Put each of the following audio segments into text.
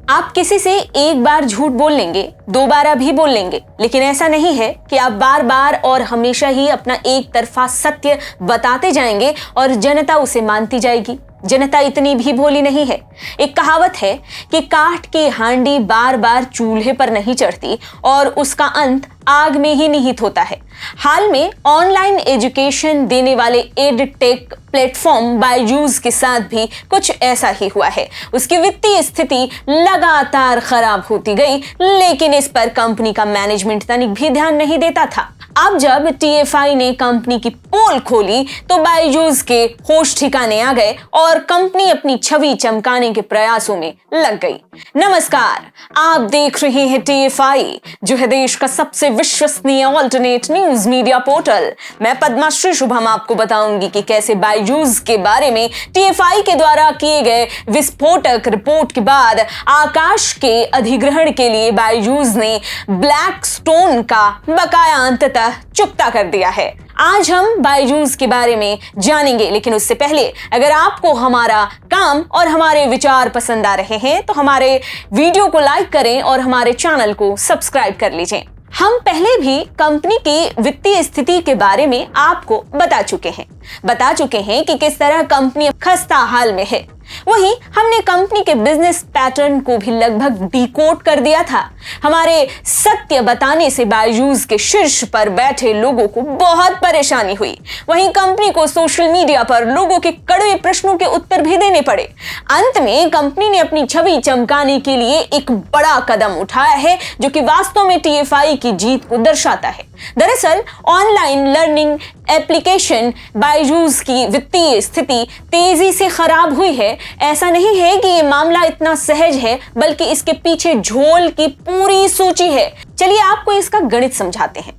आप किसी से एक बार झूठ बोल लेंगे, दोबारा भी बोल लेंगे, लेकिन ऐसा नहीं है कि आप बार बार और हमेशा ही अपना एक तरफा सत्य बताते जाएंगे और जनता उसे मानती जाएगी। जनता इतनी भी भोली नहीं है। एक कहावत है कि काठ की हांडी बार बार चूल्हे पर नहीं चढ़ती और उसका अंत आग में ही निहित होता है। हाल में ऑनलाइन एजुकेशन देने वाले एडटेक प्लेटफॉर्म बायजूस के साथ भी कुछ ऐसा ही हुआ है। उसकी वित्तीय स्थिति लगातार खराब होती गई, लेकिन इस पर कंपनी का मैनेजमेंट तनिक भी ध्यान नहीं देता था। अब जब TFI ने कंपनी की पोल खोली तो बायजूस के होश ठिकाने आ गए और कंपनी अपनी छवि चमकाने के प्रयासों में लग गई। नमस्कार, आप देख रहे हैं TFI, जो है देश का सबसे विश्वसनीय ऑल्टरनेट न्यूज मीडिया पोर्टल। मैं पद्माश्री शुभम आपको बताऊंगी कि कैसे बायजूस के बारे में TFI के द्वारा किए गए विस्फोटक रिपोर्ट के बाद आकाश के अधिग्रहण के लिए बायजूस ने ब्लैक स्टोन का बकाया अंततः चुकता कर दिया है। आज हम बायजूस के बारे में जानेंगे, लेकिन उससे पहले अगर आपको हमारा काम और हमारे विचार पसंद आ रहे हैं तो हमारे वीडियो को लाइक करें और हमारे चैनल को सब्सक्राइब कर लीजिए। हम पहले भी कंपनी की वित्तीय स्थिति के बारे में आपको बता चुके हैं कि किस तरह कंपनी खस्ता हाल में है। वहीं हमने कंपनी के बिजनेस पैटर्न को भी लगभग डिकोड कर दिया था। हमारे सत्य बताने से बायजूस के शीर्ष पर बैठे लोगों को बहुत परेशानी हुई। वहीं कंपनी को सोशल मीडिया पर लोगों के कड़वे प्रश्नों के उत्तर भी देने पड़े। अंत में कंपनी ने अपनी छवि चमकाने के लिए एक बड़ा कदम उठाया है, जो कि वास्तव में TFI की जीत को दर्शाता है। दरअसल ऑनलाइन लर्निंग एप्लीकेशन बायजूस की वित्तीय स्थिति तेजी से खराब हुई है। ऐसा नहीं है कि ये मामला इतना सहज है, बल्कि इसके पीछे झोल की पूरी सूची है। चलिए आपको इसका गणित समझाते हैं।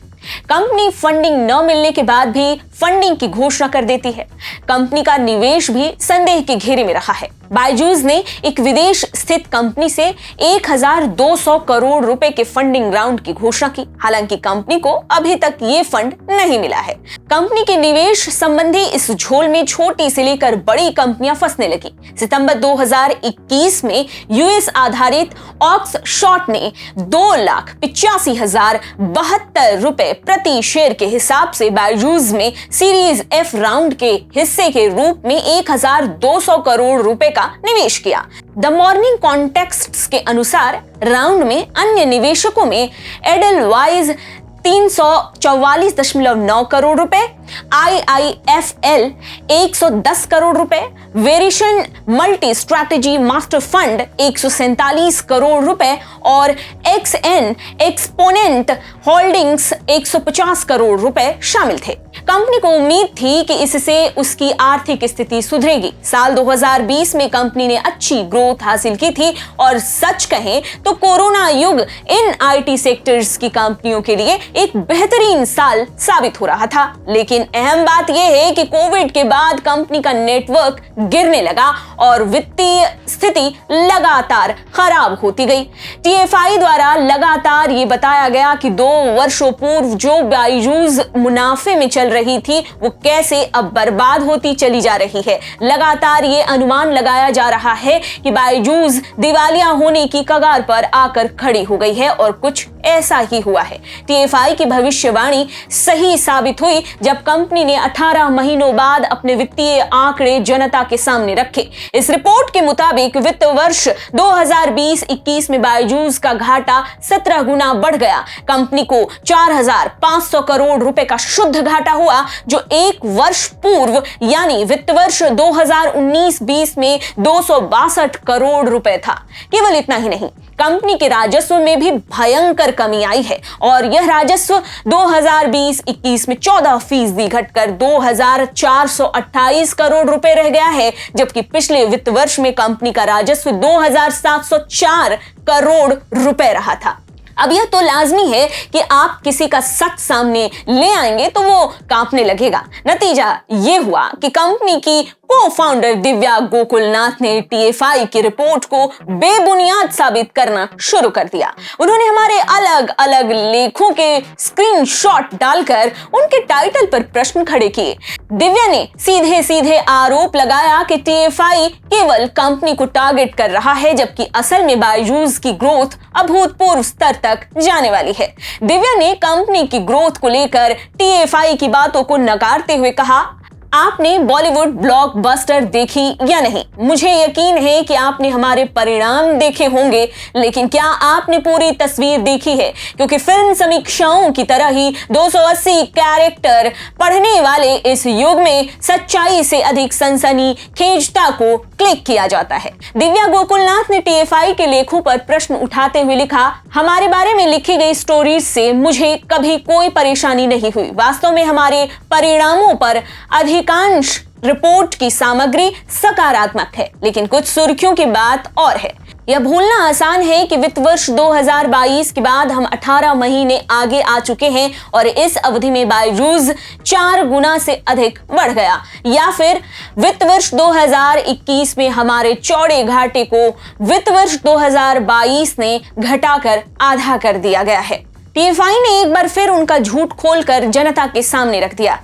कंपनी फंडिंग न मिलने के बाद भी फंडिंग की घोषणा कर देती है। कंपनी का निवेश भी संदेह के घेरे में रहा है। बायजूस ने एक विदेश स्थित कंपनी से 1200 करोड़ रुपए के फंडिंग राउंड की घोषणा की। हालांकि कंपनी को अभी तक ये फंड नहीं मिला है। कंपनी के निवेश संबंधी इस झोल में छोटी से लेकर बड़ी कंपनियां फंसने लगी। सितंबर 2021 में यूएस आधारित ऑक्सशॉट ने 2,85,072 रुपए प्रति शेयर के हिसाब से बायजूस में सीरीज F राउंड के हिस्से के रूप में 1200 करोड़ रुपए का निवेश किया। द मॉर्निंग कॉन्टेक्स्ट के अनुसार राउंड में अन्य निवेशकों में एडलवाइज 344.9 करोड़ रुपए, IIFL 110 करोड़ रुपए, variation multi strategy master fund 147 crore रुपए और XN एक्सपोनेंट होल्डिंग्स 150 करोड़ रुपए शामिल थे। कंपनी को उम्मीद थी कि इससे उसकी आर्थिक स्थिति सुधरेगी। साल 2020 में कंपनी ने अच्छी ग्रोथ हासिल की थी और सच कहें तो कोरोना युग इन IT सेक्टर्स की कंपनियों के लिए एक बेहतरीन साल साबित हो रहा था। लेकिन अहम बात यह है कि कोविड के बाद कंपनी का नेटवर्क गिरने लगा और वित्तीय स्थिति लगातार खराब होती गई। TFI द्वारा लगातार ये बताया गया कि 2 वर्षों पूर्व जो बायजूस मुनाफे में चल रही थी वो कैसे अब बर्बाद होती चली जा रही है। लगातार ये अनुमान लगाया जा रहा है कि बायजूस दिवालिया होने की कगार पर आकर खड़ी हो गई है और कुछ ऐसा ही हुआ है। TFI की भविष्यवाणी सही साबित हुई जब कंपनी ने 18 महीनों बाद अपने वित्तीय आंकड़े जनता के सामने रखे। इस रिपोर्ट के मुताबिक वित्त वर्ष 2020-21 में बायजूस का घाटा 17 गुना बढ़ गया। कंपनी को 4,500 करोड़ रुपए का शुद्ध घाटा हुआ, जो एक वर्ष पूर्व यानी वित्त वर्ष 2019-20 में 262 करोड़ रुपए था। केवल इतना ही नहीं, कंपनी के राजस्व में भी भयंकर कमी आई है और यह राजस्व 2020-21 में 14% घटकर 2,428 करोड़ रुपए रह गया है, जबकि पिछले वित्त वर्ष में कंपनी का राजस्व 2,704 करोड़ रुपए रहा था। अब यह तो लाजमी है कि आप किसी का सच सामने ले आएंगे तो वो कांपने लगेगा। नतीजा ये हुआ कि कंपनी की को-फाउंडर दिव्या गोकुलनाथ ने टीएफआई की रिपोर्ट को बेबुनियाद साबित करना शुरू कर दिया। उन्होंने हमारे अलग अलग लेखों के स्क्रीनशॉट डालकर उनके टाइटल पर प्रश्न खड़े किए। दिव्या ने सीधे सीधे आरोप लगाया कि टीएफआई केवल कंपनी को टारगेट कर रहा है, जबकि असल में बायजूस की ग्रोथ अभूतपूर्व स्तर तक जाने वाली है। दिव्या ने कंपनी की ग्रोथ को लेकर टीएफआई की बातों को नकारते हुए कहा, आपने बॉलीवुड ब्लॉकबस्टर देखी या नहीं? मुझे यकीन है कि आपने हमारे परिणाम देखे होंगे, लेकिन क्या आपने पूरी तस्वीर देखी है? क्योंकि फिल्म समीक्षाओं की तरह ही 280 कैरेक्टर पढ़ने वाले इस युग में सच्चाई से अधिक सनसनीखेजता को क्लिक किया जाता है। दिव्या गोकुलनाथ ने टीएफआई के लेखों पर प्रश्न उठाते हुए लिखा, हमारे बारे में लिखी गई स्टोरीज से मुझे कभी कोई परेशानी नहीं हुई। वास्तव में हमारे परिणामों पर अधिकांश रिपोर्ट की सामग्री सकारात्मक है, लेकिन कुछ सुर्खियों की बात और है। यह भूलना आसान है कि वित्त वर्ष 2022 के बाद हम 18 महीने आगे आ चुके हैं और इस अवधि में बायजूस 4 गुना से अधिक बढ़ गया, या फिर वित्त वर्ष 2021 में हमारे चौड़े घाटे को वित्त वर्ष 2022 ने घटाकर आधा कर दिया गया है। टीएफआई ने एक बार फिर उनका झूठ खोलकर जनता के सामने रख दिया।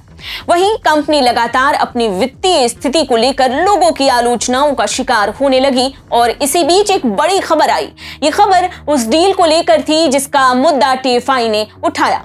वहीं कंपनी लगातार अपनी वित्तीय स्थिति को लेकर लोगों की आलोचनाओं का शिकार होने लगी और इसी बीच एक बड़ी खबर आई। ये खबर उस डील को लेकर थी जिसका मुद्दा टीएफआई ने उठाया।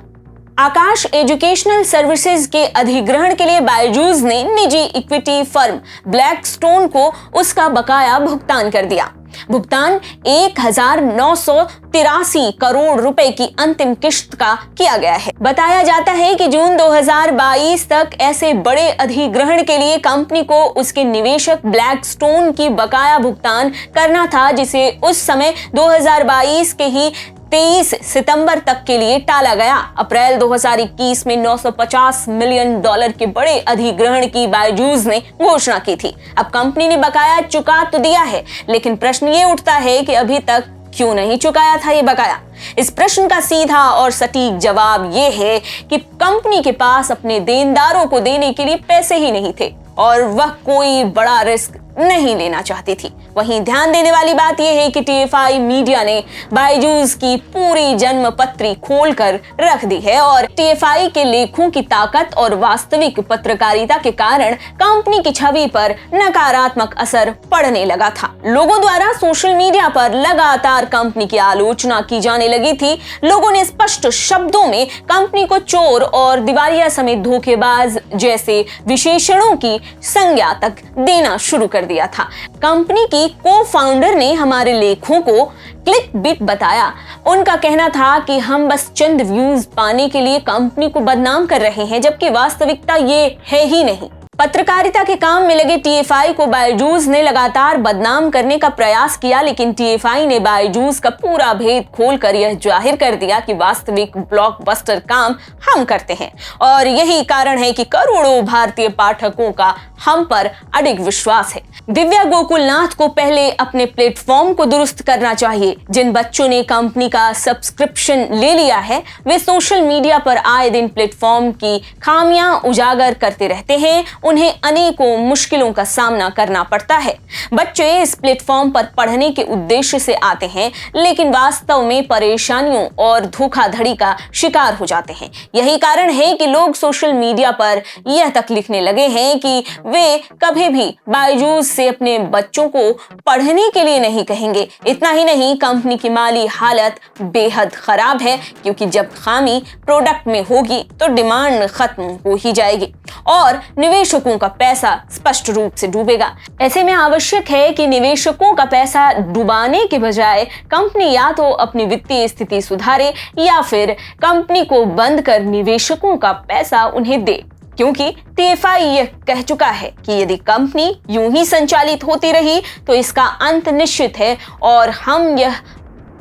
आकाश एजुकेशनल सर्विसेज के अधिग्रहण के लिए बायजूस ने निजी इक्विटी फर्म ब्लैकस्टोन को उसका बकाया भुगतान कर दिया। भुगतान 1983 करोड़ रुपए की अंतिम किश्त का किया गया है। बताया जाता है कि जून 2022 तक ऐसे बड़े अधिग्रहण के लिए कंपनी को उसके निवेशक ब्लैकस्टोन की बकाया भुगतान करना था, जिसे उस समय 2022 के ही 23 सितंबर तक के लिए टाला गया। अप्रैल 2021 में $950 मिलियन के बड़े अधिग्रहण की बायजूस ने घोषणा की थी। अब कंपनी ने बकाया चुका तो दिया है, लेकिन प्रश्न ये उठता है कि अभी तक क्यों नहीं चुकाया था ये बकाया। इस प्रश्न का सीधा और सटीक जवाब ये है कि कंपनी के पास अपने देनदारों को देने के लिए पैसे ही नहीं थे और वह कोई बड़ा रिस्क नहीं लेना चाहती थी। वहीं ध्यान देने वाली बात यह है कि टीएफआई मीडिया ने बायजूस की पूरी जन्म पत्री खोलकर रख दी है और टीएफआई के लेखों की ताकत और वास्तविक पत्रकारिता के कारण कंपनी की छवि पर नकारात्मक असर पड़ने लगा था। लोगों द्वारा सोशल मीडिया पर लगातार कंपनी की आलोचना की जाने लगी थी। लोगों ने स्पष्ट शब्दों में कंपनी को चोर और दिवालिया समेत धोखेबाज जैसे विशेषणों की संज्ञा तक देना शुरू कर दिया था। कंपनी की को-फाउंडर ने हमारे लेखों को क्लिक बिट बताया। उनका कहना था कि हम बस चंद व्यूज पाने के लिए कंपनी को बदनाम कर रहे हैं, जबकि वास्तविकता ये है ही नहीं। पत्रकारिता के काम में लगे टीएफआई को बायजूस ने लगातार बदनाम करने का प्रयास किया, लेकिन टीएफआई ने बायजूस का पूरा भेद खोलकर यह जाहिर कर दिया कि वास्तविक ब्लॉकबस्टर काम हम करते हैं और यही कारण है कि करोड़ों भारतीय पाठकों का हम पर अडिग विश्वास है। दिव्या गोकुलनाथ को पहले अपने प्लेटफॉर्म को दुरुस्त करना चाहिए। जिन बच्चों ने कंपनी का सब्सक्रिप्शन ले लिया है वे सोशल मीडिया पर आए दिन प्लेटफॉर्म की खामियां उजागर करते रहते हैं। उन्हें अनेकों मुश्किलों का सामना करना पड़ता है। बच्चे इस प्लेटफॉर्म पर पढ़ने के उद्देश्य से आते हैं, लेकिन वास्तव में परेशानियों और धोखाधड़ी का शिकार हो जाते हैं। यही कारण है कि लोग सोशल मीडिया पर यह तक लिखने लगे हैं कि वे कभी भी बायजूस से अपने बच्चों को पढ़ने के लिए नहीं कहेंगे। इतना ही नहीं, कंपनी की माली हालत बेहद खराब है, क्योंकि जब खामी प्रोडक्ट में होगी तो डिमांड खत्म हो ही जाएगी और निवेशकों का पैसा स्पष्ट रूप से डूबेगा। ऐसे में आवश्यक है कि निवेशकों का पैसा डुबाने के बजाय कंपनी या तो अपनी वित्तीय स्थिति सुधारे या फिर कंपनी को बंद कर निवेशकों का पैसा उन्हें दे, क्योंकि टीएफआई यह कह चुका है कि यदि कंपनी यूं ही संचालित होती रही तो इसका अंत निश्चित है और हम यह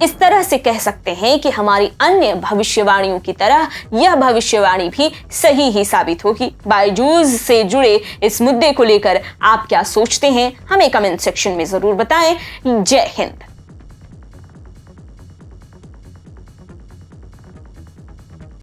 इस तरह से कह सकते हैं कि हमारी अन्य भविष्यवाणियों की तरह यह भविष्यवाणी भी सही ही साबित होगी। बायजूस से जुड़े इस मुद्दे को लेकर आप क्या सोचते हैं, हमें कमेंट सेक्शन में जरूर बताएं। जय हिंद।